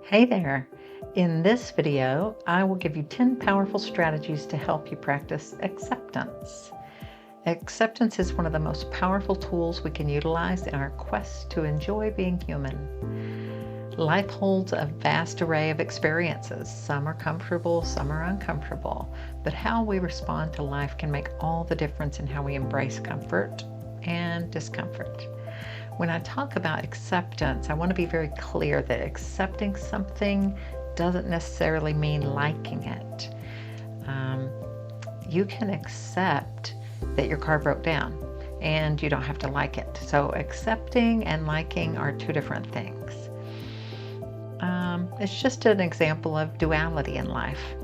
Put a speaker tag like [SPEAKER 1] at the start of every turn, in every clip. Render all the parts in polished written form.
[SPEAKER 1] Hey there! In this video, I will give you 10 powerful strategies to help you practice acceptance. Acceptance is one of the most powerful tools we can utilize in our quest to enjoy being human. Life holds a vast array of experiences. Some are comfortable, some are uncomfortable, but how we respond to life can make all the difference in how we embrace comfort and discomfort. When I talk about acceptance, I want to be very clear that accepting something doesn't necessarily mean liking it. You can accept that your car broke down and you don't have to like it. So accepting and liking are two different things. It's just an example of duality in life.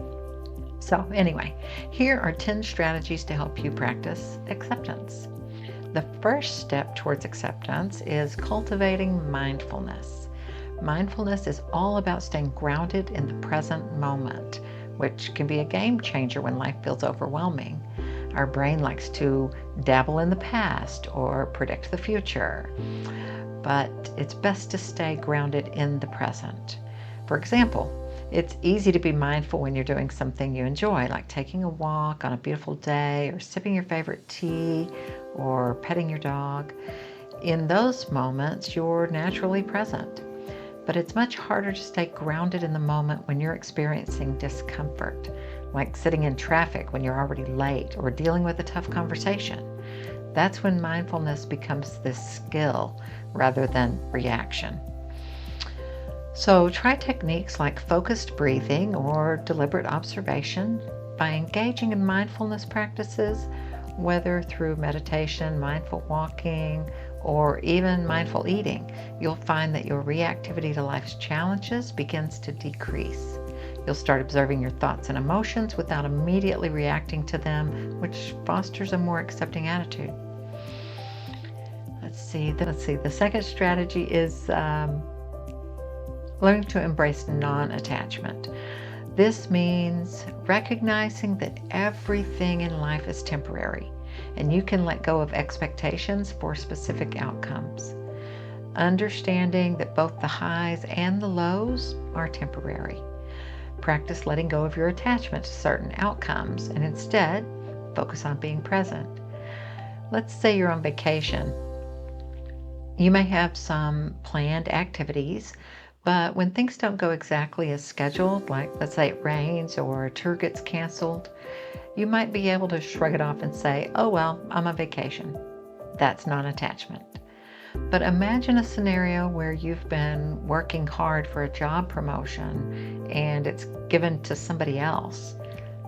[SPEAKER 1] So anyway, here are 10 strategies to help you practice acceptance. The first step towards acceptance is cultivating mindfulness. Mindfulness is all about staying grounded in the present moment, which can be a game changer when life feels overwhelming. Our brain likes to dabble in the past or predict the future, but it's best to stay grounded in the present. For example, it's easy to be mindful when you're doing something you enjoy, like taking a walk on a beautiful day or sipping your favorite tea or petting your dog. In those moments, you're naturally present. But it's much harder to stay grounded in the moment when you're experiencing discomfort, like sitting in traffic when you're already late or dealing with a tough conversation. That's when mindfulness becomes this skill rather than reaction. So try techniques like focused breathing or deliberate observation. By engaging in mindfulness practices, whether through meditation, mindful walking, or even mindful eating, you'll find that your reactivity to life's challenges begins to decrease. You'll start observing your thoughts and emotions without immediately reacting to them, which fosters a more accepting attitude. Let's see. The second strategy is learning to embrace non-attachment. This means recognizing that everything in life is temporary, and you can let go of expectations for specific outcomes. Understanding that both the highs and the lows are temporary. Practice letting go of your attachment to certain outcomes and instead focus on being present. Let's say you're on vacation. You may have some planned activities, but when things don't go exactly as scheduled, like let's say it rains or a tour gets canceled, you might be able to shrug it off and say, oh well, I'm on vacation. That's non-attachment. But imagine a scenario where you've been working hard for a job promotion and it's given to somebody else.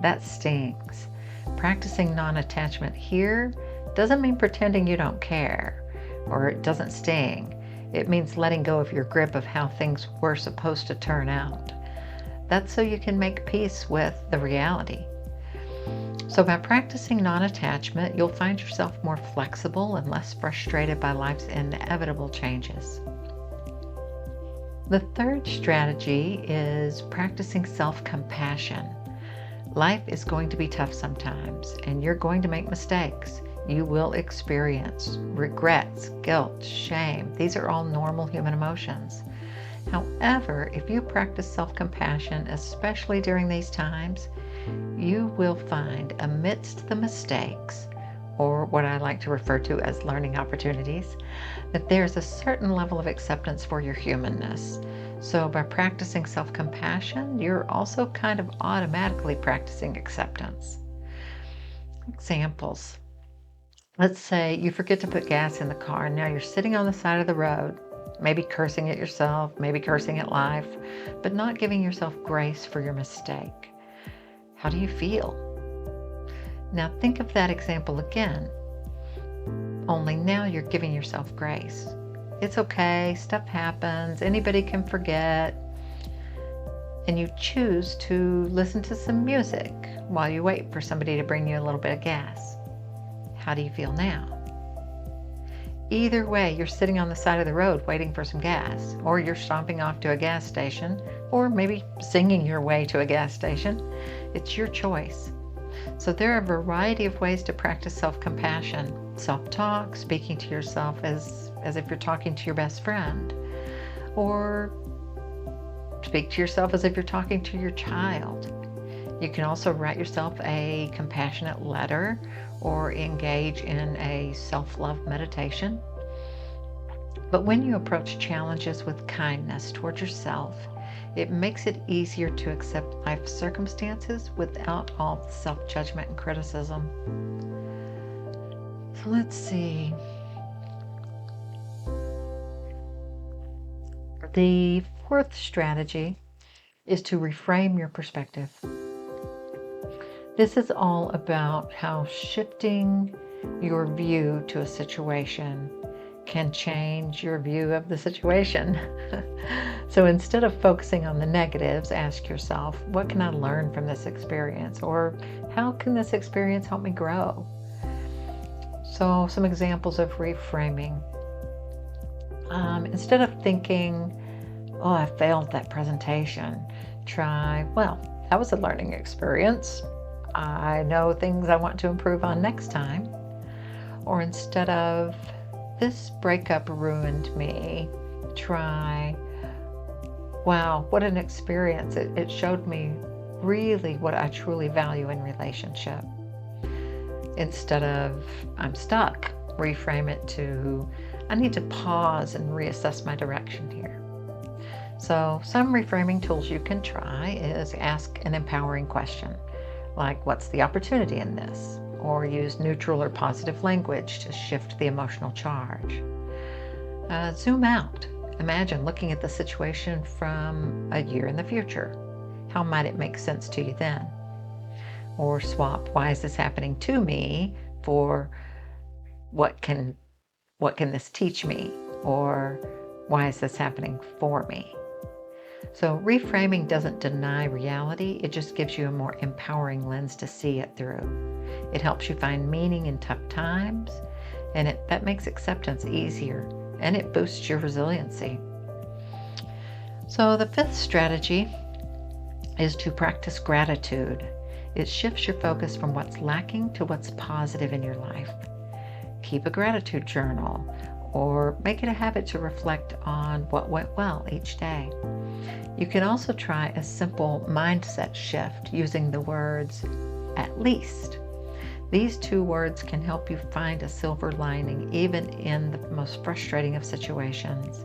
[SPEAKER 1] That stings. Practicing non-attachment here doesn't mean pretending you don't care or it doesn't sting. It means letting go of your grip of how things were supposed to turn out. That's so you can make peace with the reality. So by practicing non-attachment, you'll find yourself more flexible and less frustrated by life's inevitable changes. The third strategy is practicing self-compassion. Life is going to be tough sometimes, and you're going to make mistakes. You will experience regrets, guilt, shame. These are all normal human emotions. However, if you practice self-compassion, especially during these times, you will find amidst the mistakes, or what I like to refer to as learning opportunities, that there's a certain level of acceptance for your humanness. So by practicing self-compassion, you're also kind of automatically practicing acceptance. Examples. Let's say you forget to put gas in the car and now you're sitting on the side of the road, maybe cursing at yourself, maybe cursing at life, but not giving yourself grace for your mistake. How do you feel? Now think of that example again, only now you're giving yourself grace. It's okay, stuff happens, anybody can forget, and you choose to listen to some music while you wait for somebody to bring you a little bit of gas. How do you feel now? Either way, you're sitting on the side of the road waiting for some gas, or you're stomping off to a gas station, or maybe singing your way to a gas station. It's your choice. So there are a variety of ways to practice self-compassion. Self-talk, speaking to yourself as if you're talking to your best friend, or Speak to yourself as if you're talking to your child. You can also write yourself a compassionate letter or engage in a self-love meditation. But when you approach challenges with kindness towards yourself, it makes it easier to accept life circumstances without all the self-judgment and criticism. So let's see. The fourth strategy is to reframe your perspective. This is all about how shifting your view to a situation can change your view of the situation. So instead of focusing on the negatives, ask yourself, what can I learn from this experience? Or how can this experience help me grow? So some examples of reframing. Instead of thinking, oh, I failed that presentation, try, well, that was a learning experience. I know things I want to improve on next time. Or instead of, this breakup ruined me, try, wow, what an experience. It showed me really what I truly value in relationship. Instead of, I'm stuck, reframe it to, I need to pause and reassess my direction here. So some reframing tools you can try is ask an empowering question, like what's the opportunity in this? Or use neutral or positive language to shift the emotional charge. Zoom out. Imagine looking at the situation from a year in the future. How might it make sense to you then? Or swap, why is this happening to me, for what can this teach me? Or why is this happening for me? So reframing doesn't deny reality, it just gives you a more empowering lens to see it through. It helps you find meaning in tough times, and that makes acceptance easier, and it boosts your resiliency. So the fifth strategy is to practice gratitude. It shifts your focus from what's lacking to what's positive in your life. Keep a gratitude journal, or make it a habit to reflect on what went well each day. You can also try a simple mindset shift using the words, at least. These two words can help you find a silver lining even in the most frustrating of situations.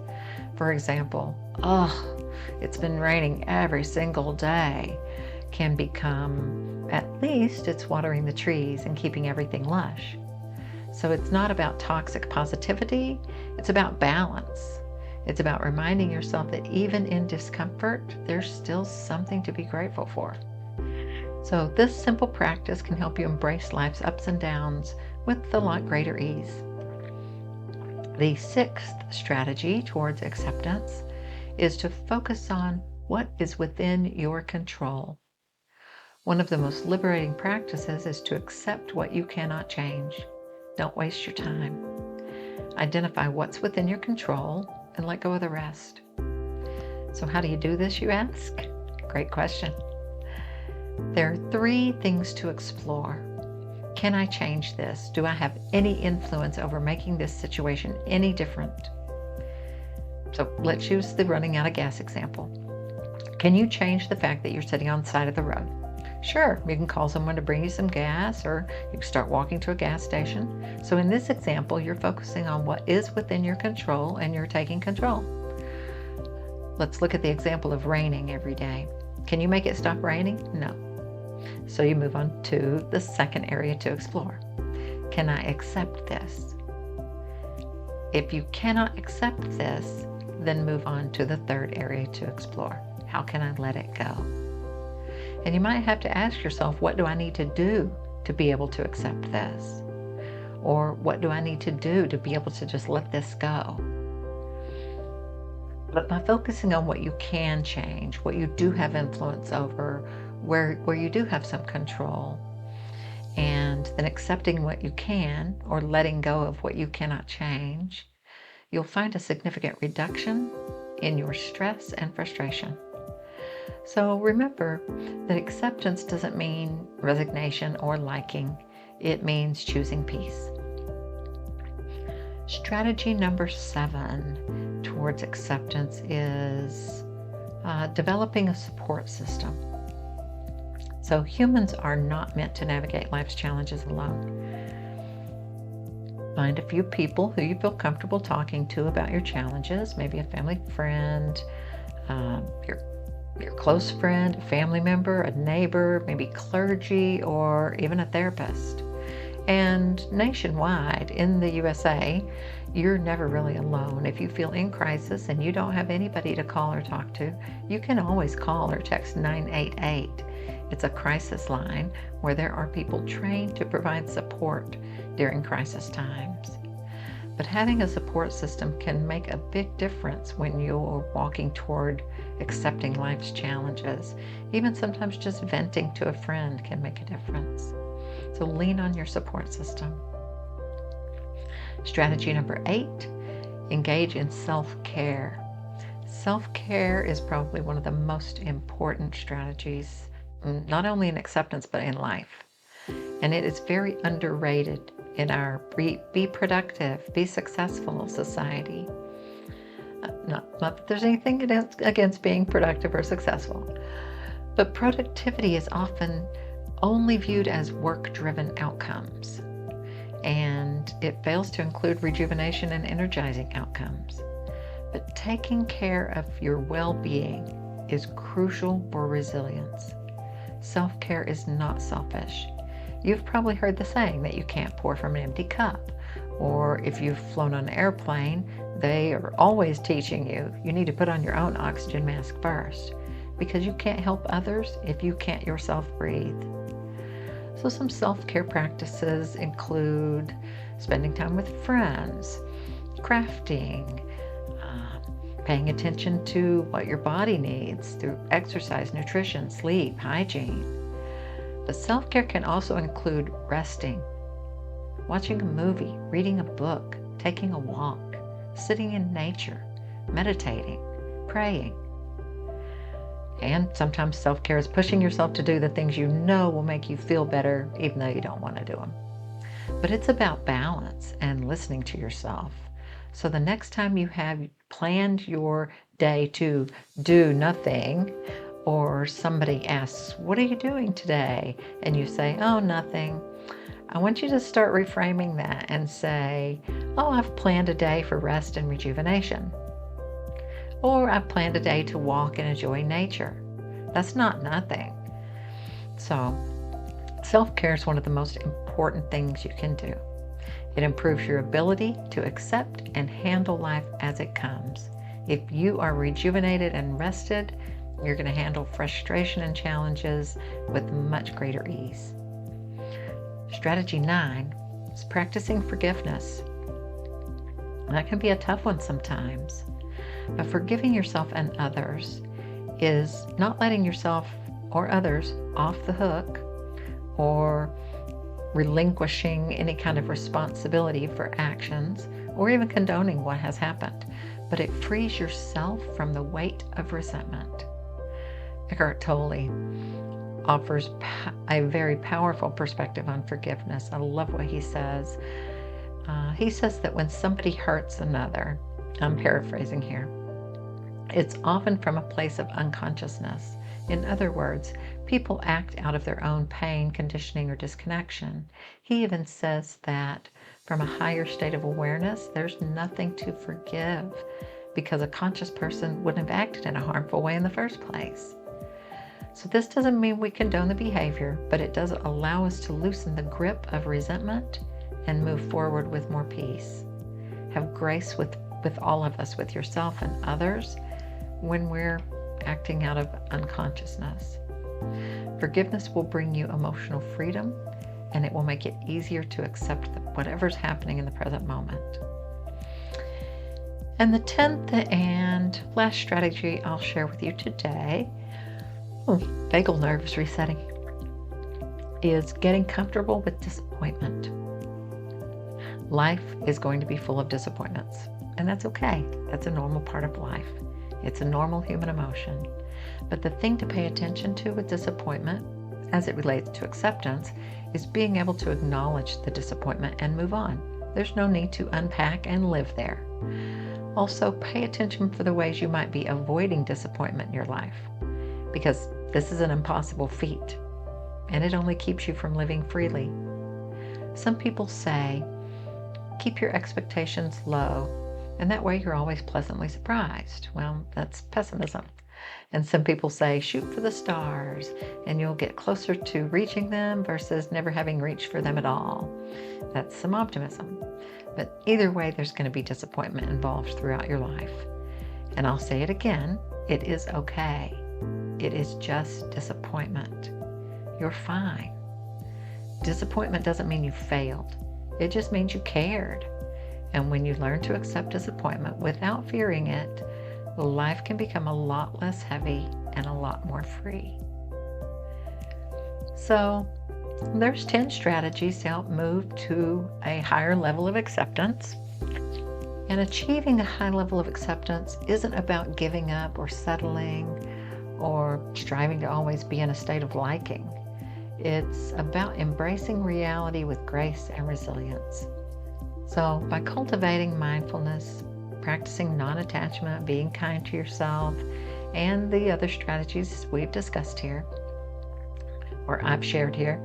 [SPEAKER 1] For example, oh, it's been raining every single day can become, at least it's watering the trees and keeping everything lush. So it's not about toxic positivity, it's about balance. It's about reminding yourself that even in discomfort, there's still something to be grateful for. So this simple practice can help you embrace life's ups and downs with a lot greater ease. The sixth strategy towards acceptance is to focus on what is within your control. One of the most liberating practices is to accept what you cannot change. Don't waste your time. Identify what's within your control and let go of the rest. So how do you do this, you ask? Great question. There are 3 things to explore. Can I change this? Do I have any influence over making this situation any different? So let's use the running out of gas example. Can you change the fact that you're sitting on the side of the road? Sure, you can call someone to bring you some gas, or you can start walking to a gas station. So in this example, you're focusing on what is within your control and you're taking control. Let's look at the example of raining every day. Can you make it stop raining? No. So you move on to the second area to explore. Can I accept this? If you cannot accept this, then move on to the third area to explore. How can I let it go? And you might have to ask yourself, what do I need to do to be able to accept this? Or what do I need to do to be able to just let this go? But by focusing on what you can change, what you do have influence over, where you do have some control, and then accepting what you can or letting go of what you cannot change, you'll find a significant reduction in your stress and frustration. So remember that acceptance doesn't mean resignation or liking. It means choosing peace. Strategy number 7 towards acceptance is Developing a support system. So humans are not meant to navigate life's challenges alone. Find a few people who you feel comfortable talking to about your challenges, maybe a family friend, your close friend, a family member, a neighbor, maybe clergy, or even a therapist. And nationwide, in the USA, you're never really alone. If you feel in crisis and you don't have anybody to call or talk to, you can always call or text 988. It's a crisis line where there are people trained to provide support during crisis times. But having a support system can make a big difference when you're walking toward accepting life's challenges. Even sometimes just venting to a friend can make a difference. So lean on your support system. Strategy number 8, engage in self-care. Self-care is probably one of the most important strategies, not only in acceptance, but in life. And it is very underrated in our be productive, be successful society. Not that there's anything against being productive or successful, but productivity is often only viewed as work-driven outcomes, and it fails to include rejuvenation and energizing outcomes. But taking care of your well-being is crucial for resilience. Self-care is not selfish. You've probably heard the saying that you can't pour from an empty cup, or if you've flown on an airplane, they are always teaching you need to put on your own oxygen mask first, because you can't help others if you can't yourself breathe. So some self-care practices include spending time with friends, crafting, paying attention to what your body needs through exercise, nutrition, sleep, hygiene. But self-care can also include resting, watching a movie, reading a book, taking a walk, sitting in nature, meditating, praying. And sometimes self-care is pushing yourself to do the things you know will make you feel better, even though you don't want to do them. But it's about balance and listening to yourself. So the next time you have planned your day to do nothing, or somebody asks, "What are you doing today?" and you say, "Oh, nothing," I want you to start reframing that and say, "Oh, I've planned a day for rest and rejuvenation." Or I've planned a day to walk and enjoy nature. That's not nothing. So self-care is one of the most important things you can do. It improves your ability to accept and handle life as it comes. If you are rejuvenated and rested, you're going to handle frustration and challenges with much greater ease. Strategy 9 is practicing forgiveness. That can be a tough one sometimes. But forgiving yourself and others is not letting yourself or others off the hook or relinquishing any kind of responsibility for actions or even condoning what has happened, but it frees yourself from the weight of resentment. Eckhart Tolle offers a very powerful perspective on forgiveness. I love what he says. He says that when somebody hurts another, I'm paraphrasing here, it's often from a place of unconsciousness. In other words, people act out of their own pain, conditioning, or disconnection. He even says that from a higher state of awareness, there's nothing to forgive because a conscious person wouldn't have acted in a harmful way in the first place. So this doesn't mean we condone the behavior, but it does allow us to loosen the grip of resentment and move forward with more peace. Have grace with all of us, with yourself and others, when we're acting out of unconsciousness. Forgiveness will bring you emotional freedom, and it will make it easier to accept whatever's happening in the present moment. And the 10th and last strategy I'll share with you today, vagal nerves resetting, is getting comfortable with disappointment. Life is going to be full of disappointments, and that's okay. That's a normal part of life. It's a normal human emotion. But the thing to pay attention to with disappointment, as it relates to acceptance, is being able to acknowledge the disappointment and move on. There's no need to unpack and live there. Also, pay attention for the ways you might be avoiding disappointment in your life, because this is an impossible feat, and it only keeps you from living freely. Some people say, keep your expectations low, and that way you're always pleasantly surprised. Well, that's pessimism. And some people say, shoot for the stars, and you'll get closer to reaching them versus never having reached for them at all. That's some optimism. But either way, there's going to be disappointment involved throughout your life. And I'll say it again, it is okay. It is just disappointment. You're fine. Disappointment doesn't mean you failed. It just means you cared. And when you learn to accept disappointment without fearing it, life can become a lot less heavy and a lot more free. So there's 10 strategies to help move to a higher level of acceptance. And achieving a high level of acceptance isn't about giving up or settling or striving to always be in a state of liking. It's about embracing reality with grace and resilience. So by cultivating mindfulness, practicing non-attachment, being kind to yourself, and the other strategies we've discussed here, or I've shared here,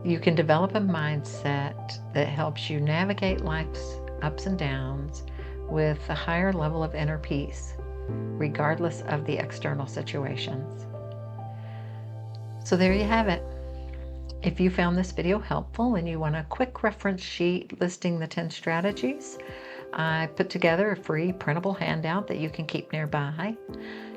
[SPEAKER 1] you can develop a mindset that helps you navigate life's ups and downs with a higher level of inner peace, regardless of the external situations. So there you have it. If you found this video helpful and you want a quick reference sheet listing the 10 strategies, I put together a free printable handout that you can keep nearby.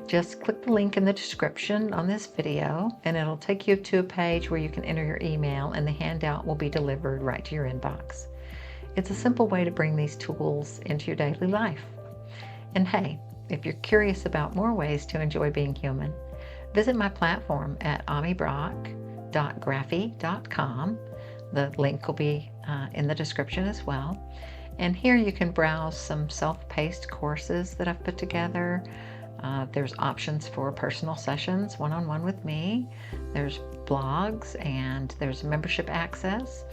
[SPEAKER 1] Just click the link in the description on this video and it'll take you to a page where you can enter your email and the handout will be delivered right to your inbox. It's a simple way to bring these tools into your daily life. And hey, if you're curious about more ways to enjoy being human, visit my platform at amibrock.graphy.com. The link will be in the description as well. And here you can browse some self-paced courses that I've put together. There's options for personal sessions, one-on-one with me. There's blogs and there's membership access.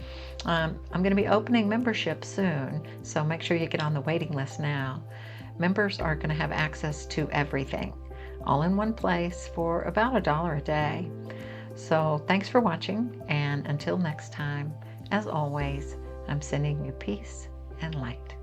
[SPEAKER 1] I'm going to be opening membership soon, so make sure you get on the waiting list now. Members are going to have access to everything, all in one place for about $1 a day. So thanks for watching, and until next time, as always, I'm sending you peace and light.